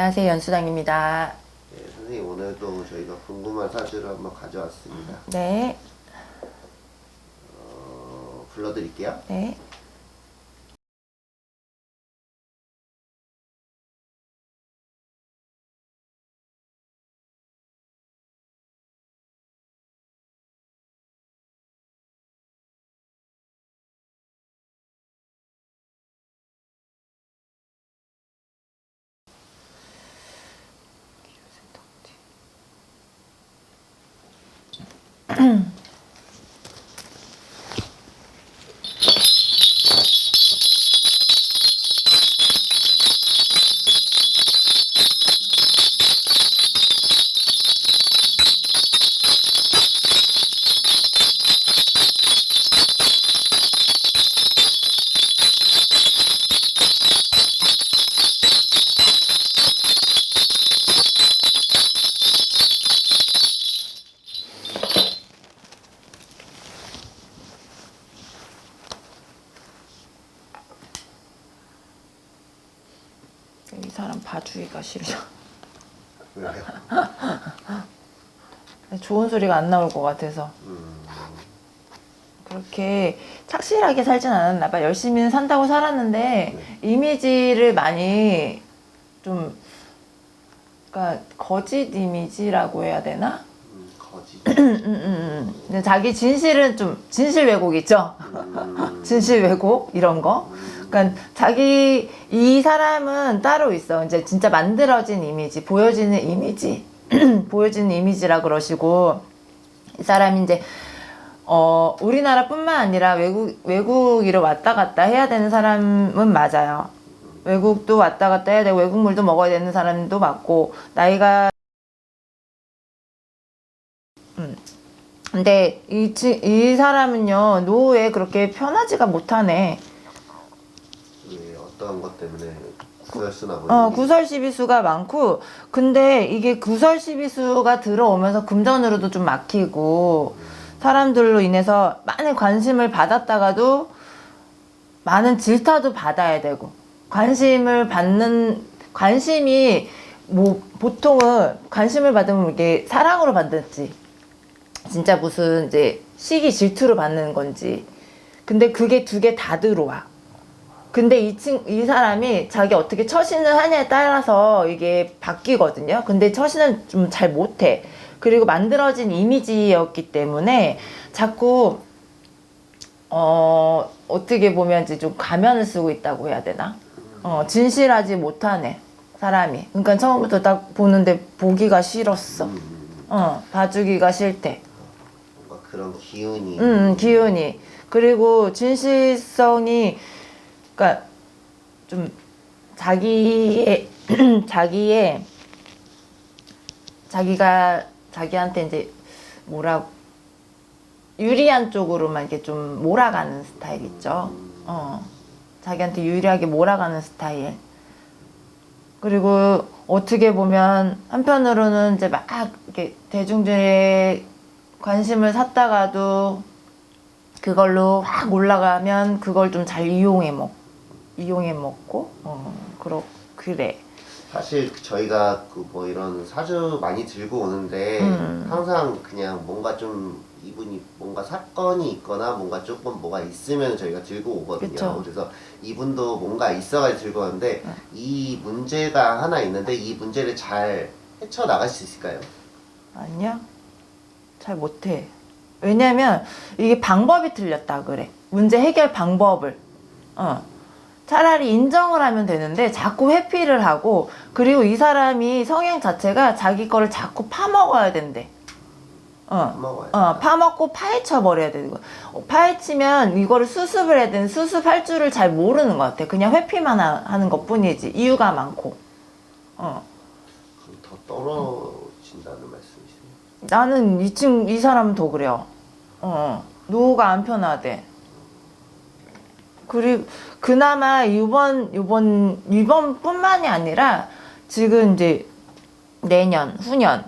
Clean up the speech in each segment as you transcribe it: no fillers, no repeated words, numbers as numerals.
안녕하세요. 연수당입니다. 네, 선생님 오늘도 저희가 궁금한 사주를 한번 가져왔습니다. 네. 불러드릴게요. 네. 이 사람 봐주기가 싫어. 왜요? 좋은 소리가 안 나올 것 같아서. 그렇게 착실하게 살진 않았나 봐. 열심히는 산다고 살았는데 네. 이미지를 많이 좀, 그러니까 거짓 이미지라고 해야 되나? 거짓. 근데 자기 진실은 좀 진실 왜곡 있죠? 진실 왜곡 이런 거. 그러니까 자기 이 사람은 따로 있어. 이제 진짜 만들어진 이미지, 보여지는 이미지, 보여지는 이미지라 그러시고, 이 사람이 이제 우리나라뿐만 아니라 외국으로 왔다 갔다 해야 되는 사람은 맞아요. 외국도 왔다 갔다 해야 되고 외국물도 먹어야 되는 사람도 맞고, 나이가 근데 이 사람은요, 노후에 그렇게 편하지가 못하네. 왜 어떤 것 때문에 구설수나 뭐 구설시비수가 많고, 근데 이게 구설시비수가 들어오면서 금전으로도 좀 막히고, 사람들로 인해서 많은 관심을 받았다가도 많은 질타도 받아야 되고, 관심이 뭐 보통은 관심을 받으면 이게 사랑으로 받든지 진짜 무슨 이제 시기 질투로 받는 건지. 근데 그게 두 개 다 들어와. 근데 이 사람이 자기 어떻게 처신을 하냐에 따라서 이게 바뀌거든요. 근데 처신은 좀 잘 못해. 그리고 만들어진 이미지였기 때문에 자꾸 어떻게 보면 이제 좀 가면을 쓰고 있다고 해야 되나? 진실하지 못하네, 사람이. 그러니까 처음부터 딱 보는데 보기가 싫었어. 봐주기가 싫대. 뭔가 그런 기운이. 기운이. 그리고 진실성이, 그러니까 좀 자기가 자기한테 이제 유리한 쪽으로만 이렇게 좀 몰아가는 스타일 있죠. 자기한테 유리하게 몰아가는 스타일. 그리고 어떻게 보면 한편으로는 이제 막 이렇게 대중들의 관심을 샀다가도 그걸로 확 올라가면 그걸 좀 잘 이용해 먹고 그래. 사실 저희가 그 뭐 이런 사주 많이 들고 오는데 항상 그냥 뭔가 좀 이분이 뭔가 사건이 있거나 뭔가 조금 뭐가 있으면 저희가 들고 오거든요. 그쵸. 그래서 이분도 뭔가 있어가지고 들고 왔는데 이 문제가 하나 있는데 이 문제를 잘 헤쳐나갈 수 있을까요? 아니야? 잘 못해. 왜냐면 이게 방법이 틀렸다 그래. 문제 해결 방법을. 차라리 인정을 하면 되는데 자꾸 회피를 하고, 그리고 이 사람이 성향 자체가 자기 거를 자꾸 파먹어야 된대. 파먹고 파헤쳐 버려야 되는 거야. 파헤치면 이거를 수습을 해야 되는, 수습할 줄을 잘 모르는 것 같아. 그냥 회피만 하는 것 뿐이지. 이유가 많고. 그럼 더 떨어진다는 말씀이세요? 나는 이 사람은 더 그래요. 노후가 안 편하대. 그리고 그나마 이번뿐만이 아니라 지금 이제 내년, 후년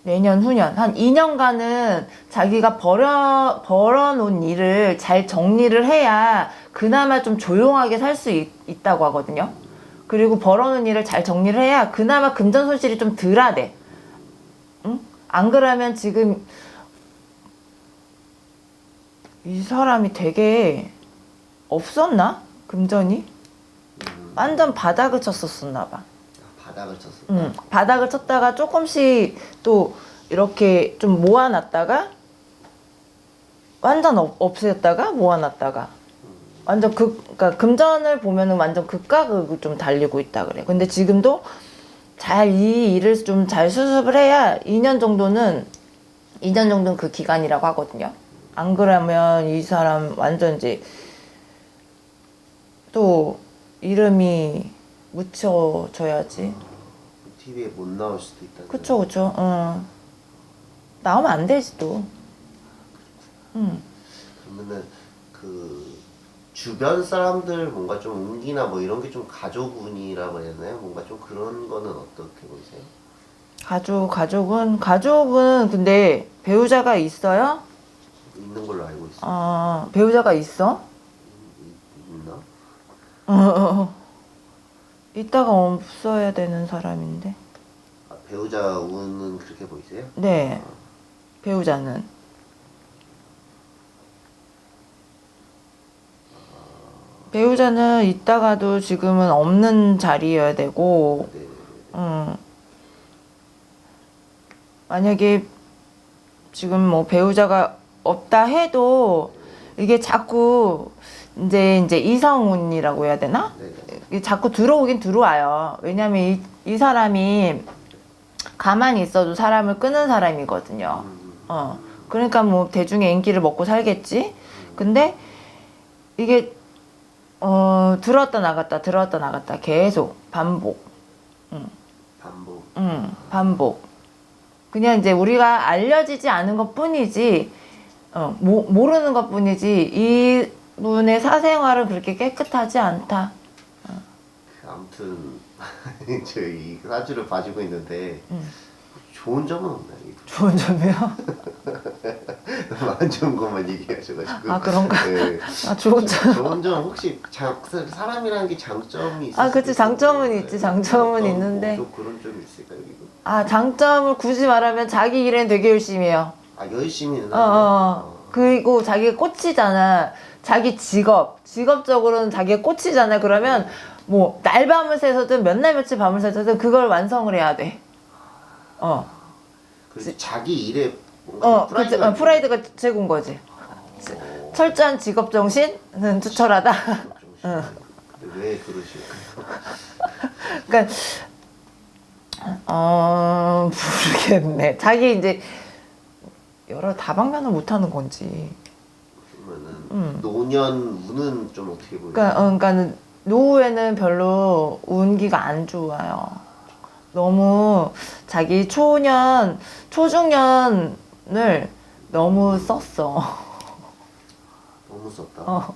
한 2년간은 자기가 벌어놓은 일을 잘 정리를 해야 그나마 좀 조용하게 살 수 있다고 하거든요. 그리고 벌어놓은 일을 잘 정리를 해야 그나마 금전 손실이 좀 덜하대. 응? 안 그러면 지금 이 사람이 되게 없었나? 금전이? 완전 바닥을 쳤었었나 봐. 바닥을 쳤어. 응. 바닥을 쳤다가 조금씩 또 이렇게 좀 모아놨다가 완전 없애었다가 모아놨다가 완전 그러니까 금전을 보면은 완전 극과극을 좀 달리고 있다 그래. 근데 지금도 잘 이 일을 좀 잘 수습을 해야 2년 정도는 그 기간이라고 하거든요. 안 그러면 이 사람 완전 이제 또 이름이 묻혀져야지. TV에 못 나올 수도 있다. 그쵸. 나오면 안 되지 또. 그러면은 그 주변 사람들 뭔가 좀 운기나 뭐 이런 게 좀 가족운이라고 해야 되나요? 뭔가 좀 그런 거는 어떻게 보세요? 가족은 근데 배우자가 있어요? 있는 걸로 알고 있어요. 배우자가 있어? 있나? 이따가 없어야 되는 사람인데. 아, 배우자 운은 그렇게 보이세요? 네. 배우자는. 배우자는 이따가도 지금은 없는 자리여야 되고, 네. 만약에 지금 뭐 배우자가 없다 해도 이게 자꾸 이제 이성운이라고 해야 되나? 네. 이게 자꾸 들어오긴 들어와요. 왜냐면 이 사람이 가만히 있어도 사람을 끄는 사람이거든요. 그러니까 뭐 대중의 인기를 먹고 살겠지. 근데 이게 들어왔다 나갔다 계속 반복. 반복. 그냥 이제 우리가 알려지지 않은 것 뿐이지, 모르는 것 뿐이지, 이분의 사생활은 그렇게 깨끗하지 않다. 아무튼 저희 사주를 봐주고 있는데 좋은 점은 없나요? 좋은 점이요? 너무 안 좋은 것만 얘기하셔가지고. 아, 그런가? 네. 좋은 점. 좋은 점 혹시 사람이라는 게 장점이 있을 그치, 수도 있고. 장점은 있지, 장점은 어떤 있는데. 좀 그런 점이 있을까요? 이거? 장점을 굳이 말하면 자기 일엔 되게 열심히 해요. 열심히는 하죠. 그리고 자기가 꽂히잖아. 자기 직업적으로는 자기가 꽂히잖아. 그러면 뭐 날밤을 새서든 몇 날 며칠 밤을 새서든 그걸 완성을 해야 돼. 그래서 자기 일에 뭔가 프라이드가 프라이드가 최고인 거지. 철저한 직업 정신은 투철하다. 근데 왜 그러실까요? 그러니까 모르겠네. 자기 이제 여러 다방면을 못 하는 건지. 그러면은 노년 운은 좀 어떻게 보여요? 그러니까 노후에는 별로 운기가 안 좋아요. 너무 자기 초중년을 너무 썼어. 너무 썼다.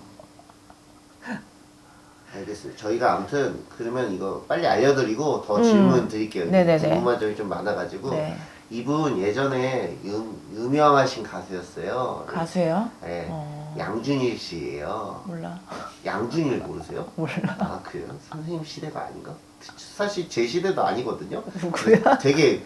알겠습니다. 저희가 아무튼 그러면 이거 빨리 알려드리고 더 질문 드릴게요. 네네네. 궁금한 점이 좀 많아가지고. 네. 이분 예전에 유명하신 가수였어요. 가수예요? 네. 양준일 씨예요. 몰라. 양준일 모르세요? 몰라. 그래요? 선생님 시대가 아닌가? 사실 제 시대도 아니거든요. 누구야? 되게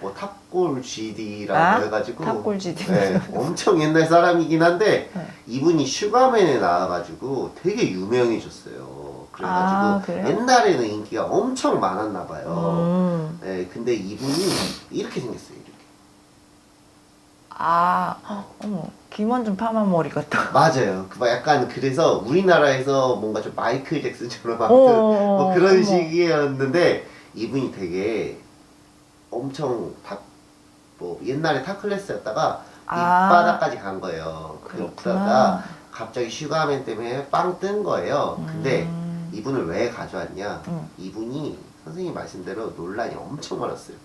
뭐 탑골 GD라고 해가지고 탑골 GD. 네, 엄청 옛날 사람이긴 한데 이분이 슈가맨에 나와가지고 되게 유명해졌어요. 그래가지고 그래요? 옛날에는 인기가 엄청 많았나 봐요. 네, 근데 이분이 이렇게 생겼어요. 이렇게. 어머, 김원준 파마 머리 같다. 맞아요. 약간 그래서 우리나라에서 뭔가 좀 마이클 잭슨처럼 아무튼 뭐 그런 어머. 식이었는데 이분이 되게 엄청 뭐 옛날에 탑 클래스였다가 밑바닥까지 간 거예요. 그러다가 그렇구나. 갑자기 슈가맨 때문에 빵 뜬 거예요. 근데 이분을 왜 가져왔냐? 이분이 선생님 말씀대로 논란이 엄청 많았어요.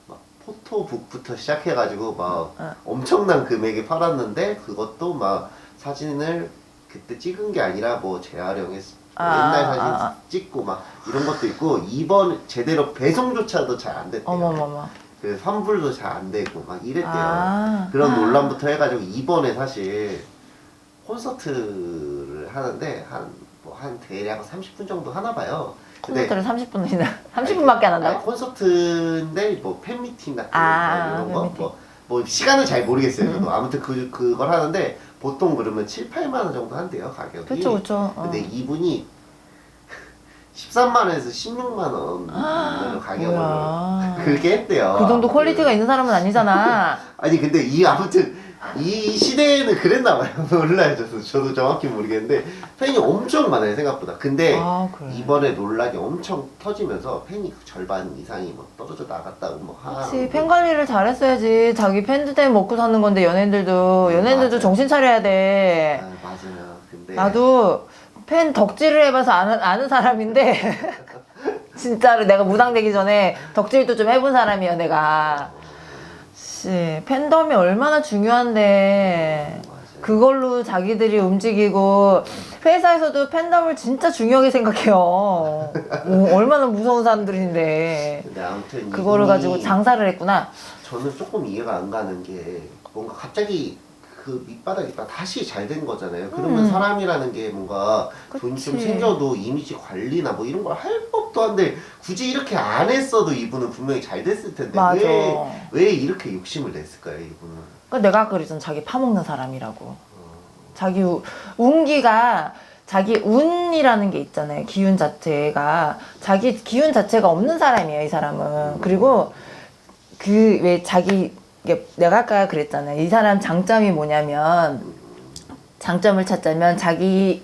막 포토북부터 시작해가지고 막 엄청난 금액에 팔았는데 그것도 막 사진을 그때 찍은 게 아니라 뭐 재활용해서 옛날 사진 찍고 막 이런 것도 있고 이번 제대로 배송조차도 잘 안 됐대요. 어머머머. 그 환불도 잘 안 되고 막 이랬대요. 그런 논란부터 해가지고 이번에 사실 콘서트를 하는데 한 대략 30분 정도 하나 봐요. 콘서트를 30분이나 30분밖에 안 한다고? 아니, 콘서트인데 뭐 팬미팅 같은 이런 거 팬미팅. 뭐 시간은 잘 모르겠어요. 저도 아무튼 그걸 하는데 보통 그러면 7, 8만 원 정도 한대요 가격이. 그쵸. 근데 이분이 13만 원에서 16만 원 정도 가격으로 뭐야. 그렇게 했대요. 그 정도 퀄리티가 있는 사람은 아니잖아. 아니 근데 아무튼 이 시대에는 그랬나 봐요. 몰라요. 저도 정확히 모르겠는데 팬이 엄청 많아요 생각보다. 근데 아, 그래. 이번에 논란이 엄청 터지면서 팬이 절반 이상이 뭐 떨어져 나갔다고 뭐 그치, 팬 관리를 잘했어야지. 자기 팬들 때문에 먹고 사는 건데, 연예인들도 맞아요. 정신 차려야 돼. 맞아요. 근데 나도 팬 덕질을 해봐서 아는 사람인데, 진짜로 내가 무당되기 전에 덕질도 좀 해본 사람이야, 내가. 씨, 팬덤이 얼마나 중요한데. 맞아요. 그걸로 자기들이 움직이고, 회사에서도 팬덤을 진짜 중요하게 생각해요. 얼마나 무서운 사람들인데. 근데 아무튼 그거를 이분이 가지고 장사를 했구나. 저는 조금 이해가 안 가는 게 뭔가 갑자기 그 밑바닥이 다시 잘 된 거잖아요. 그러면 사람이라는 게 뭔가 돈 좀 그치. 생겨도 이미지 관리나 뭐 이런 걸 할 법도 한데 굳이 이렇게 안 했어도 이분은 분명히 잘 됐을 텐데 맞아. 왜 이렇게 욕심을 냈을까요, 이분은? 그러니까 내가 아까 그랬잖아. 자기 파먹는 사람이라고. 자기 운기가 자기 운이라는 게 있잖아요. 기운 자체가 자기 기운 자체가 없는 사람이에요. 이 사람은. 그리고 그 왜 자기 내가 아까 그랬잖아요. 이 사람 장점이 뭐냐면 장점을 찾자면 자기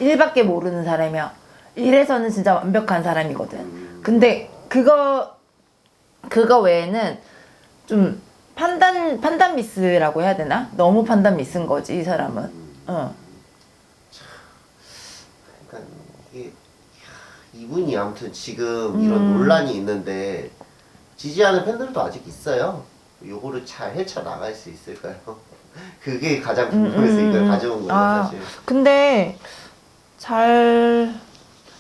일밖에 모르는 사람이야. 일에서는 진짜 완벽한 사람이거든. 근데 그거 외에는 좀 판단 미스라고 해야 되나? 너무 판단 미스인 거지, 이 사람은. 그러니까 이게 이분이 아무튼 지금 이런 논란이 있는데 지지하는 팬들도 아직 있어요. 요거를 잘 헤쳐나갈 수 있을까요? 그게 가장 궁금해서 이걸 가져온 거예요, 사실. 근데 잘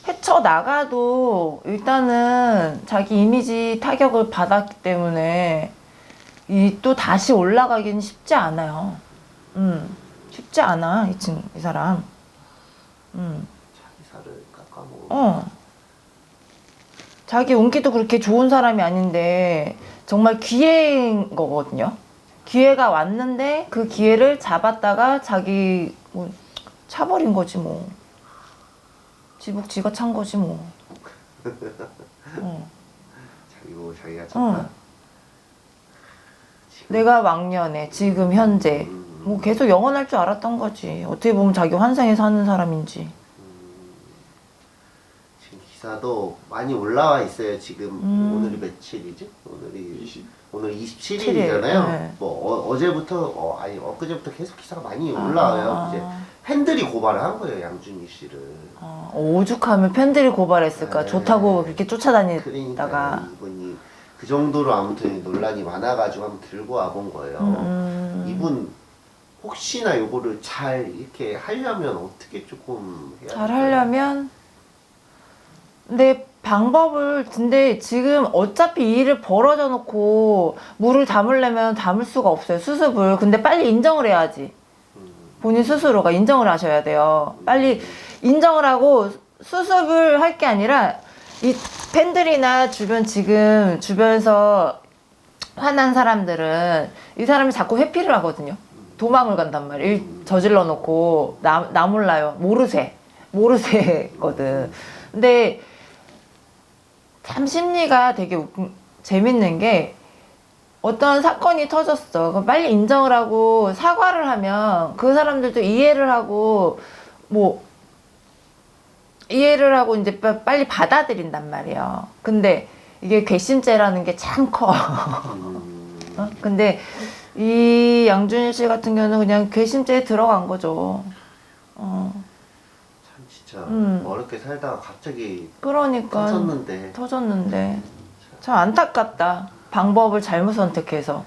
헤쳐나가도 일단은 자기 이미지 타격을 받았기 때문에 또 다시 올라가기는 쉽지 않아요. 쉽지 않아, 이 사람. 자기 살을 깎아먹어. 자기 운기도 그렇게 좋은 사람이 아닌데 정말 기회인 거거든요. 기회가 왔는데 그 기회를 잡았다가 자기 뭐 차버린 거지 뭐. 지복 지가 찬 거지 뭐. 자기가 쳤다. 내가 왕년에 지금 현재 뭐 계속 영원할 줄 알았던 거지. 어떻게 보면 자기 환상에 사는 사람인지. 지금 기사도 많이 올라와 있어요. 지금 오늘이 며칠이지? 오늘 27일이잖아요. 네. 뭐 어제부터 아니 엊그제부터 계속 기사가 많이 올라와요. 이제 팬들이 고발을 한 거예요, 양준일 씨를. 오죽하면 팬들이 고발했을까. 네. 좋다고 그렇게 쫓아다니다가. 그러니까 이분이 그 정도로 아무튼 논란이 많아가지고 한번 들고 와본 거예요. 이분 혹시나 요거를 잘 이렇게 하려면 어떻게 조금 해야 잘 될까요? 하려면 근데 지금 어차피 이 일을 벌어져 놓고 물을 담으려면 담을 수가 없어요. 수습을. 근데 빨리 인정을 해야지. 본인 스스로가 인정을 하셔야 돼요. 빨리 인정을 하고 수습을 할 게 아니라 이 팬들이나 주변에서 화난 사람들은 이 사람이 자꾸 회피를 하거든요. 도망을 간단 말이에요. 일 저질러 놓고 나 몰라요. 모르쇠거든. 근데 참 심리가 되게 재밌는 게 어떤 사건이 터졌어. 그럼 빨리 인정을 하고 사과를 하면 그 사람들도 이해를 하고 이제 빨리 받아들인단 말이에요. 근데 이게 괘씸죄라는 게 참 커. 근데 이 양준일 씨 같은 경우는 그냥 괘씸죄에 들어간 거죠. 참 진짜 어렵게 살다가 갑자기 그러니까 터졌는데 터졌는데 참 안타깝다. 방법을 잘못 선택해서.